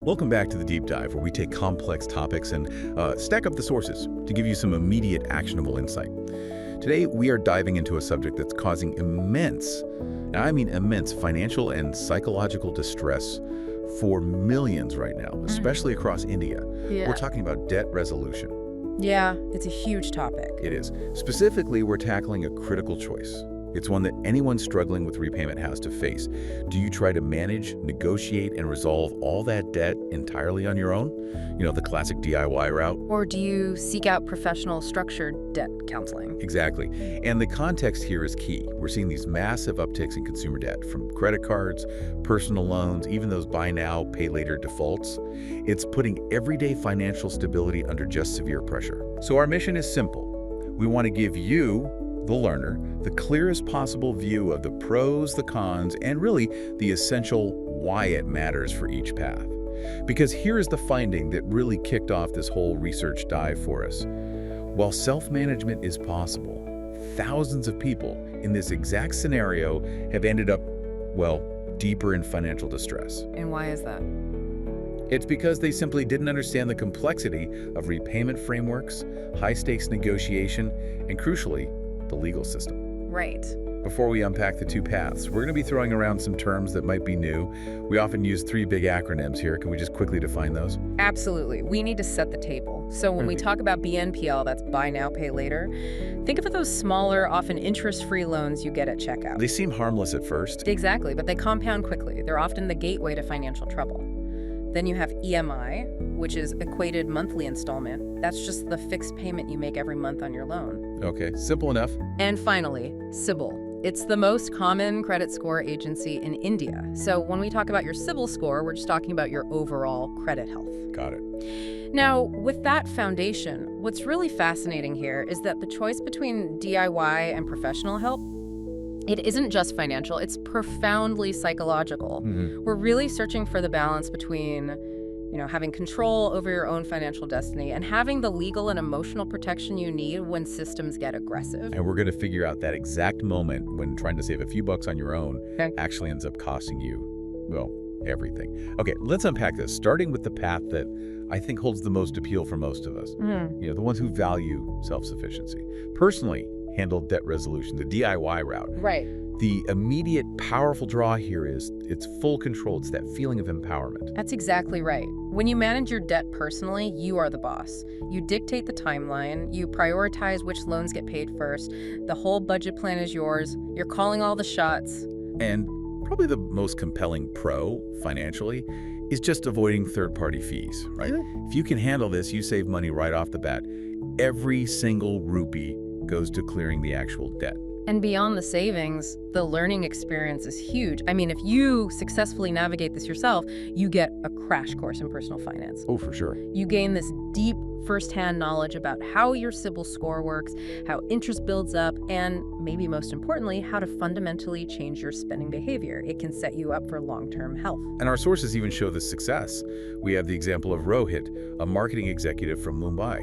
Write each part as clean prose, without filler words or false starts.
Welcome back to the Deep Dive, where we take complex topics and stack up the sources to give you some immediate actionable insight. Today, we are diving into a subject that's causing immense, and I mean immense, financial and psychological distress for millions right now, especially across India. Yeah. We're talking about debt resolution. Yeah, it's a huge topic. It is. Specifically, we're tackling a critical choice. It's one that anyone struggling with repayment has to face. Do you try to manage, negotiate, and resolve all that debt entirely on your own? You know, the classic DIY route? Or do you seek out professional structured debt counseling? Exactly. And the context here is key. We're seeing these massive upticks in consumer debt from credit cards, personal loans, even those buy now, pay later defaults. It's putting everyday financial stability under just severe pressure. So our mission is simple. We want to give you, the learner, the clearest possible view of the pros, the cons, and really the essential why it matters for each path. Because here is the finding that really kicked off this whole research dive for us. While self-management is possible, thousands of people in this exact scenario have ended up, well, deeper in financial distress. And why is that? It's because they simply didn't understand the complexity of repayment frameworks, high-stakes negotiation, and crucially, the legal system. Right. Before we unpack the two paths, we're going to be throwing around some terms that might be new. We often use three big acronyms here. Can we just quickly define those? Absolutely. We need to set the table. So when we talk about BNPL, that's buy now, pay later, think of those smaller, often interest-free loans you get at checkout. They seem harmless at first. Exactly, but they compound quickly. They're often the gateway to financial trouble. Then you have EMI, which is equated monthly installment. That's just the fixed payment you make every month on your loan. Okay, simple enough. And finally, CIBIL. It's the most common credit score agency in India. So when we talk about your CIBIL score, we're just talking about your overall credit health. Got it. Now, with that foundation, what's really fascinating here is that the choice between DIY and professional help, it isn't just financial, it's profoundly psychological. We're really searching for the balance between, having control over your own financial destiny and having the legal and emotional protection you need when systems get aggressive. And we're going to figure out that exact moment when trying to save a few bucks on your own actually ends up costing you, well, everything. Okay, let's unpack this, starting with the path that I think holds the most appeal for most of us. The ones who value self-sufficiency. Personally, handle debt resolution, the DIY route. Right. The immediate powerful draw here is it's full control. It's that feeling of empowerment. That's exactly right. When you manage your debt personally, you are the boss. You dictate the timeline, you prioritize which loans get paid first, the whole budget plan is yours, you're calling all the shots. And probably the most compelling pro, financially, is just avoiding third-party fees, right? If you can handle this, you save money right off the bat. Every single rupee goes to clearing the actual debt. And beyond the savings, the learning experience is huge. I mean, if you successfully navigate this yourself, you get a crash course in personal finance. Oh, for sure. You gain this deep firsthand knowledge about how your CIBIL score works, how interest builds up, and maybe most importantly, how to fundamentally change your spending behavior. It can set you up for long-term health. And our sources even show this success. We have the example of Rohit, a marketing executive from Mumbai.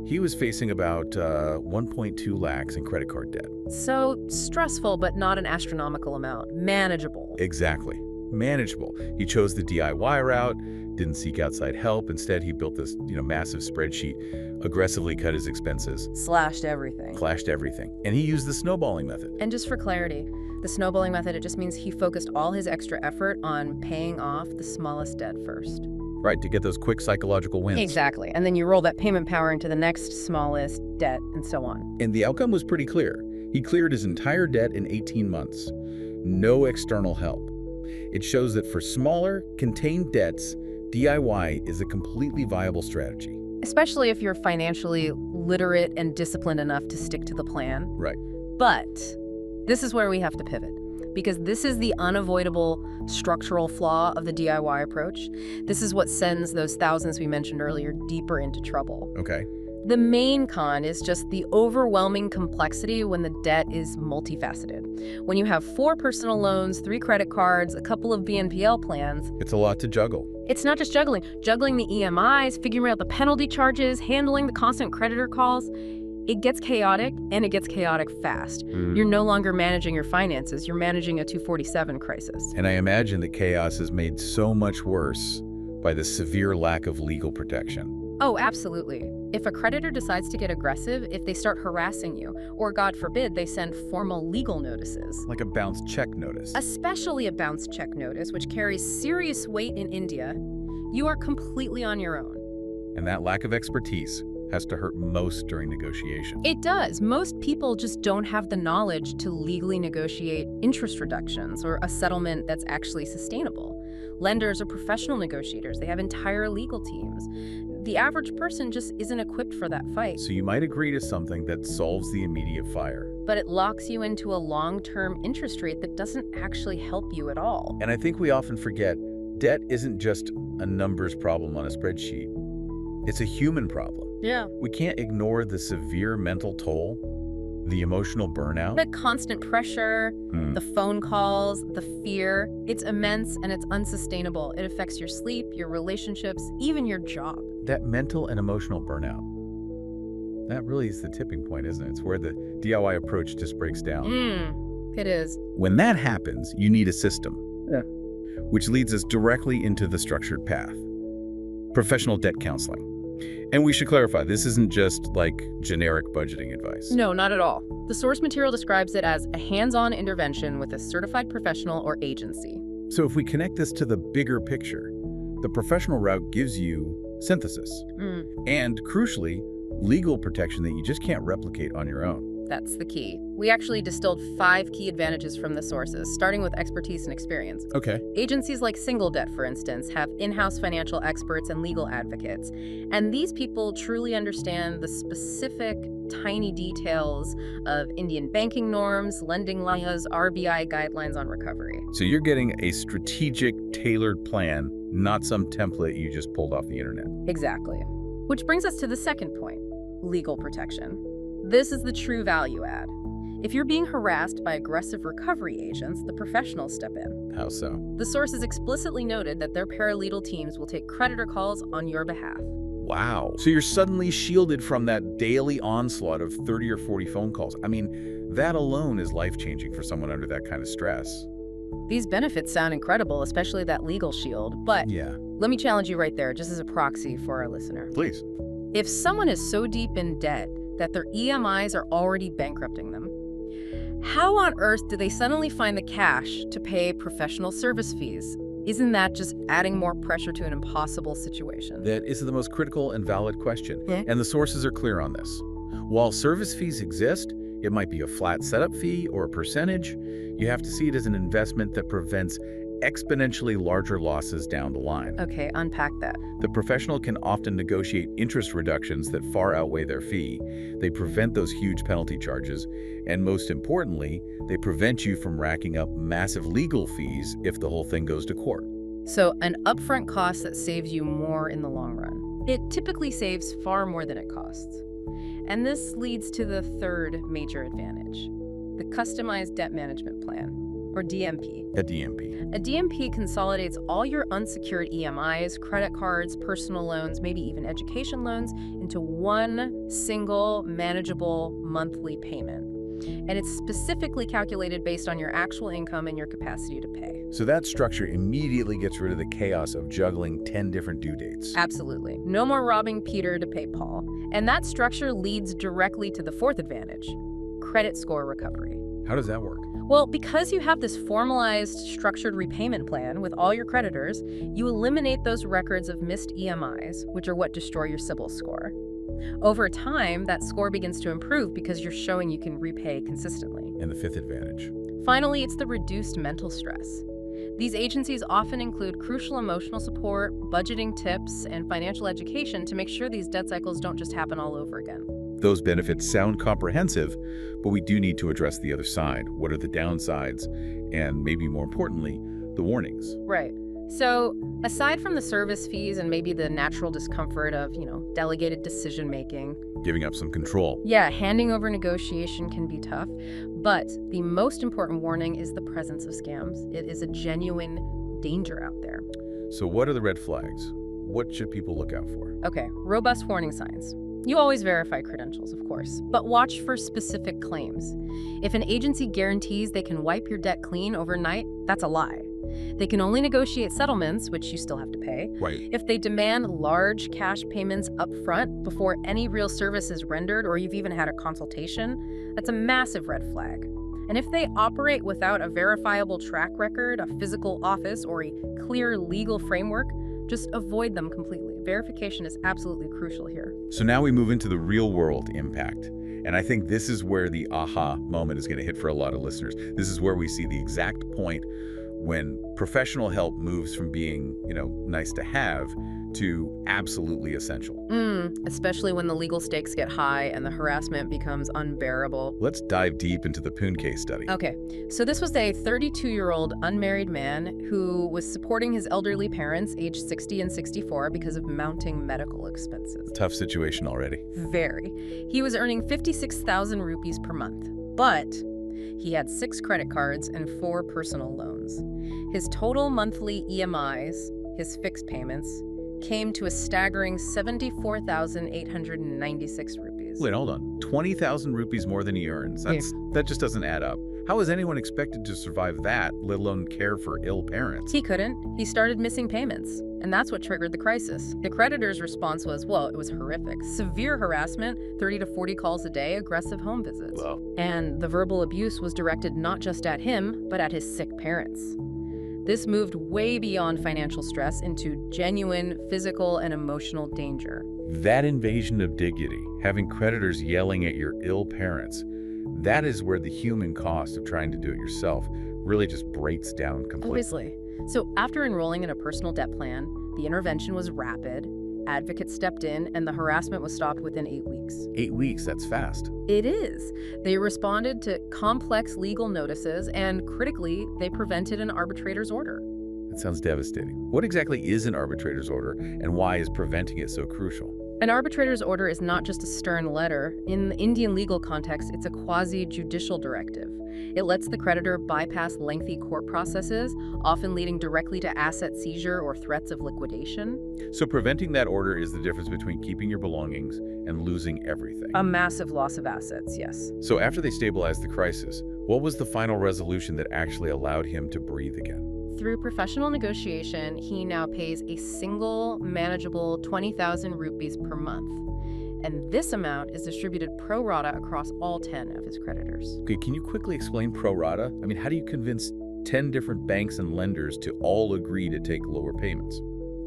He was facing about 1.2 lakhs in credit card debt. So stressful, but not an astronomical amount. Manageable. Exactly. Manageable. He chose the DIY route, didn't seek outside help. Instead, he built this, massive spreadsheet, aggressively cut his expenses. Slashed everything. Clashed everything. And he used the snowballing method. And just for clarity, the snowballing method, it just means he focused all his extra effort on paying off the smallest debt first. Right, to get those quick psychological wins. Exactly. And then you roll that payment power into the next smallest debt and so on. And the outcome was pretty clear. He cleared his entire debt in 18 months. No external help. It shows that for smaller, contained debts, DIY is a completely viable strategy. Especially if you're financially literate and disciplined enough to stick to the plan. Right. But this is where we have to pivot, because this is the unavoidable structural flaw of the DIY approach. This is what sends those thousands we mentioned earlier deeper into trouble. Okay. The main con is just the overwhelming complexity when the debt is multifaceted. When you have 4 personal loans, 3 credit cards, a couple of BNPL plans. It's a lot to juggle. It's not just juggling the EMIs, figuring out the penalty charges, handling the constant creditor calls. It gets chaotic, and it gets chaotic fast. You're no longer managing your finances, you're managing a 247 crisis. And I imagine that chaos is made so much worse by the severe lack of legal protection. Oh, absolutely. If a creditor decides to get aggressive, if they start harassing you, or God forbid, they send formal legal notices. Like a bounce check notice. Especially a bounce check notice, which carries serious weight in India, you are completely on your own. And that lack of expertise has to hurt most during negotiation. It does. Most people just don't have the knowledge to legally negotiate interest reductions or a settlement that's actually sustainable. Lenders are professional negotiators. They have entire legal teams. The average person just isn't equipped for that fight. So you might agree to something that solves the immediate fire. But it locks you into a long-term interest rate that doesn't actually help you at all. And I think we often forget, debt isn't just a numbers problem on a spreadsheet. It's a human problem. Yeah. We can't ignore the severe mental toll, the emotional burnout. The constant pressure, the phone calls, the fear, it's immense and it's unsustainable. It affects your sleep, your relationships, even your job. That mental and emotional burnout, that really is the tipping point, isn't it? It's where the DIY approach just breaks down. It is. When that happens, you need a system. Yeah. Which leads us directly into the structured path. Professional debt counseling. And we should clarify, this isn't just like generic budgeting advice. No, not at all. The source material describes it as a hands-on intervention with a certified professional or agency. So if we connect this to the bigger picture, the professional route gives you synthesis. And crucially, legal protection that you just can't replicate on your own. That's the key. We actually distilled 5 key advantages from the sources, starting with expertise and experience. Okay. Agencies like Single Debt, for instance, have in-house financial experts and legal advocates. And these people truly understand the specific, tiny details of Indian banking norms, lending laws, RBI guidelines on recovery. So you're getting a strategic, tailored plan, not some template you just pulled off the internet. Exactly. Which brings us to the second point, legal protection. This is the true value add. If you're being harassed by aggressive recovery agents, the professionals step in. How so? The sources explicitly noted that their paralegal teams will take creditor calls on your behalf. Wow. So you're suddenly shielded from that daily onslaught of 30 or 40 phone calls. I mean, that alone is life-changing for someone under that kind of stress. These benefits sound incredible, especially that legal shield, but Yeah. let me challenge you right there, just as a proxy for our listener. Please. If someone is so deep in debt that their EMIs are already bankrupting them, how on earth do they suddenly find the cash to pay professional service fees? Isn't that just adding more pressure to an impossible situation? That is the most critical and valid question. Yeah. And the sources are clear on this. While service fees exist, it might be a flat setup fee or a percentage. You have to see it as an investment that prevents exponentially larger losses down the line. Okay, unpack that. The professional can often negotiate interest reductions that far outweigh their fee. They prevent those huge penalty charges, and most importantly, they prevent you from racking up massive legal fees if the whole thing goes to court. So an upfront cost that saves you more in the long run. It typically saves far more than it costs. And this leads to the third major advantage, the customized debt management plan, or DMP. A DMP. A DMP consolidates all your unsecured EMIs, credit cards, personal loans, maybe even education loans, into one single manageable monthly payment. And it's specifically calculated based on your actual income and your capacity to pay. So that structure immediately gets rid of the chaos of juggling 10 different due dates. Absolutely. No more robbing Peter to pay Paul. And that structure leads directly to the fourth advantage, credit score recovery. How does that work? Well, because you have this formalized, structured repayment plan with all your creditors, you eliminate those records of missed EMIs, which are what destroy your CIBIL score. Over time, that score begins to improve because you're showing you can repay consistently. And the fifth advantage. Finally, it's the reduced mental stress. These agencies often include crucial emotional support, budgeting tips, and financial education to make sure these debt cycles don't just happen all over again. Those benefits sound comprehensive, but we do need to address the other side. What are the downsides? And maybe more importantly, the warnings. Right. So aside from the service fees and maybe the natural discomfort of, delegated decision-making. Giving up some control. Yeah, handing over negotiation can be tough. But the most important warning is the presence of scams. It is a genuine danger out there. So what are the red flags? What should people look out for? Okay, robust warning signs. You always verify credentials, of course, but watch for specific claims. If an agency guarantees they can wipe your debt clean overnight, that's a lie. They can only negotiate settlements, which you still have to pay, Right. if they demand large cash payments up front before any real service is rendered or you've even had a consultation. That's a massive red flag. And if they operate without a verifiable track record, a physical office, or a clear legal framework, just avoid them completely. Verification is absolutely crucial here. So now we move into the real-world impact. And I think this is where the aha moment is going to hit for a lot of listeners. This is where we see the exact point when professional help moves from being, nice to have to absolutely essential. Especially when the legal stakes get high and the harassment becomes unbearable. Let's dive deep into the Poon case study. Okay, so this was a 32-year-old unmarried man who was supporting his elderly parents, aged 60 and 64, because of mounting medical expenses. Tough situation already. Very. He was earning 56,000 rupees per month, but he had 6 credit cards and 4 personal loans. His total monthly EMIs, his fixed payments, came to a staggering 74,896 rupees. Wait, hold on. 20,000 rupees more than he earns. That just doesn't add up. How is anyone expected to survive that, let alone care for ill parents? He couldn't. He started missing payments, and that's what triggered the crisis. The creditor's response was, well, it was horrific. Severe harassment, 30 to 40 calls a day, aggressive home visits. Wow. And the verbal abuse was directed not just at him, but at his sick parents. This moved way beyond financial stress into genuine physical and emotional danger. That invasion of dignity, having creditors yelling at your ill parents, that is where the human cost of trying to do it yourself really just breaks down completely. Obviously. So after enrolling in a personal debt plan, the intervention was rapid, advocates stepped in, and the harassment was stopped within 8 weeks. 8 weeks, that's fast. It is. They responded to complex legal notices, and critically, they prevented an arbitrator's order. That sounds devastating. What exactly is an arbitrator's order, and why is preventing it so crucial? An arbitrator's order is not just a stern letter. In the Indian legal context, it's a quasi-judicial directive. It lets the creditor bypass lengthy court processes, often leading directly to asset seizure or threats of liquidation. So preventing that order is the difference between keeping your belongings and losing everything. A massive loss of assets, yes. So after they stabilized the crisis, what was the final resolution that actually allowed him to breathe again? Through professional negotiation, he now pays a single, manageable 20,000 rupees per month. And this amount is distributed pro rata across all 10 of his creditors. Okay, can you quickly explain pro rata? I mean, how do you convince 10 different banks and lenders to all agree to take lower payments?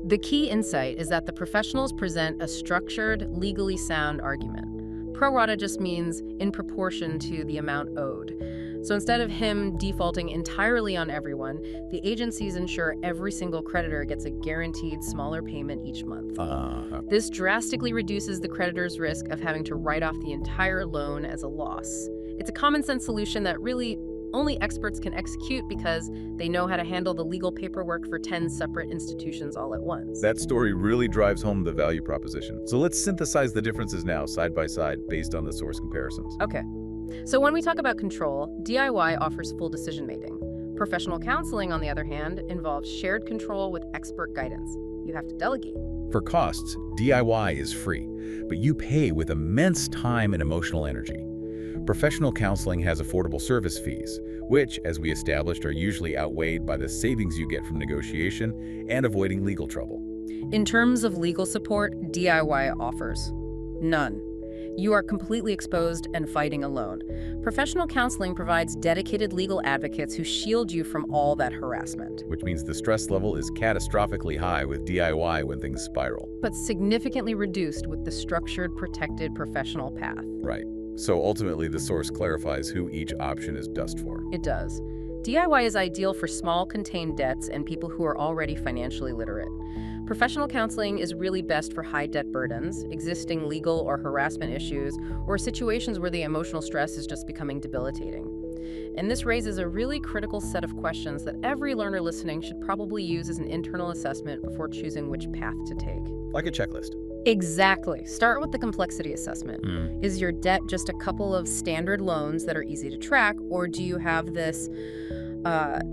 The key insight is that the professionals present a structured, legally sound argument. Pro rata just means in proportion to the amount owed. So instead of him defaulting entirely on everyone, the agencies ensure every single creditor gets a guaranteed smaller payment each month. This drastically reduces the creditor's risk of having to write off the entire loan as a loss. It's a common sense solution that really only experts can execute because they know how to handle the legal paperwork for 10 separate institutions all at once. That story really drives home the value proposition. So let's synthesize the differences now, side by side, based on the source comparisons. Okay. So when we talk about control, DIY offers full decision-making. Professional counseling, on the other hand, involves shared control with expert guidance. You have to delegate. For costs, DIY is free, but you pay with immense time and emotional energy. Professional counseling has affordable service fees, which, as we established, are usually outweighed by the savings you get from negotiation and avoiding legal trouble. In terms of legal support, DIY offers none. You are completely exposed and fighting alone. Professional counseling provides dedicated legal advocates who shield you from all that harassment. Which means the stress level is catastrophically high with DIY when things spiral. But significantly reduced with the structured, protected professional path. Right. So ultimately, the source clarifies who each option is best for. It does. DIY is ideal for small, contained debts and people who are already financially literate. Professional counseling is really best for high debt burdens, existing legal or harassment issues, or situations where the emotional stress is just becoming debilitating. And this raises a really critical set of questions that every learner listening should probably use as an internal assessment before choosing which path to take. Like a checklist. Exactly. Start with the complexity assessment. Is your debt just a couple of standard loans that are easy to track, or do you have this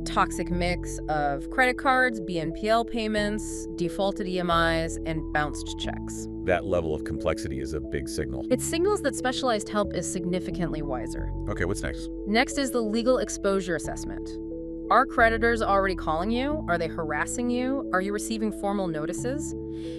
toxic mix of credit cards, BNPL payments, defaulted EMIs, and bounced checks? That level of complexity is a big signal. It signals that specialized help is significantly wiser. Okay, what's next? Next is the legal exposure assessment. Are creditors already calling you? Are they harassing you? Are you receiving formal notices?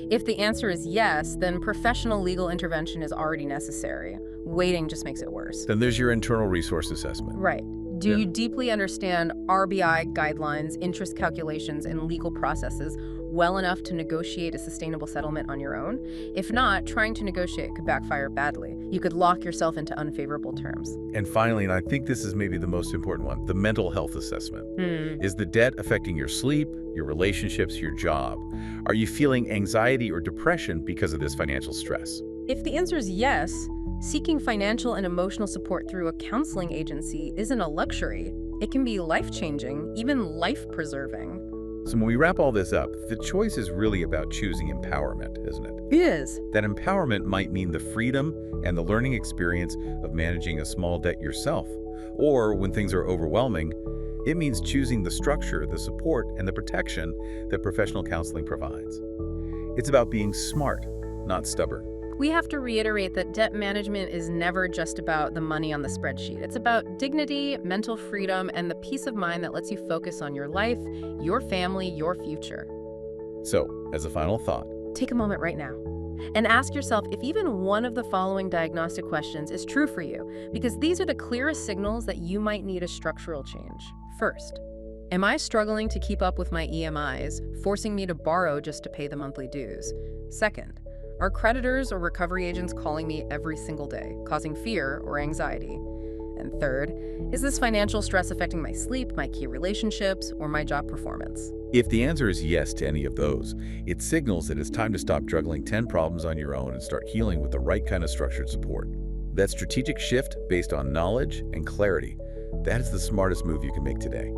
If the answer is yes, then professional legal intervention is already necessary. Waiting just makes it worse. Then there's your internal resource assessment. Right. Do you deeply understand RBI guidelines, interest calculations, and legal processes well enough to negotiate a sustainable settlement on your own? If not, trying to negotiate could backfire badly. You could lock yourself into unfavorable terms. And finally, and I think this is maybe the most important one, the mental health assessment. Is the debt affecting your sleep, your relationships, your job? Are you feeling anxiety or depression because of this financial stress? If the answer is yes, seeking financial and emotional support through a counseling agency isn't a luxury. It can be life-changing, even life-preserving. So when we wrap all this up, the choice is really about choosing empowerment, isn't it? It is. That empowerment might mean the freedom and the learning experience of managing a small debt yourself. Or when things are overwhelming, it means choosing the structure, the support, and the protection that professional counseling provides. It's about being smart, not stubborn. We have to reiterate that debt management is never just about the money on the spreadsheet. It's about dignity, mental freedom, and the peace of mind that lets you focus on your life, your family, your future. So, as a final thought, take a moment right now and ask yourself if even one of the following diagnostic questions is true for you, because these are the clearest signals that you might need a structural change. First, am I struggling to keep up with my EMIs, forcing me to borrow just to pay the monthly dues? Second, are creditors or recovery agents calling me every single day, causing fear or anxiety? And third, is this financial stress affecting my sleep, my key relationships, or my job performance? if the answer is yes to any of those, it signals that it's time to stop juggling 10 problems on your own and start healing with the right kind of structured support. That strategic shift based on knowledge and clarity, that is the smartest move you can make today.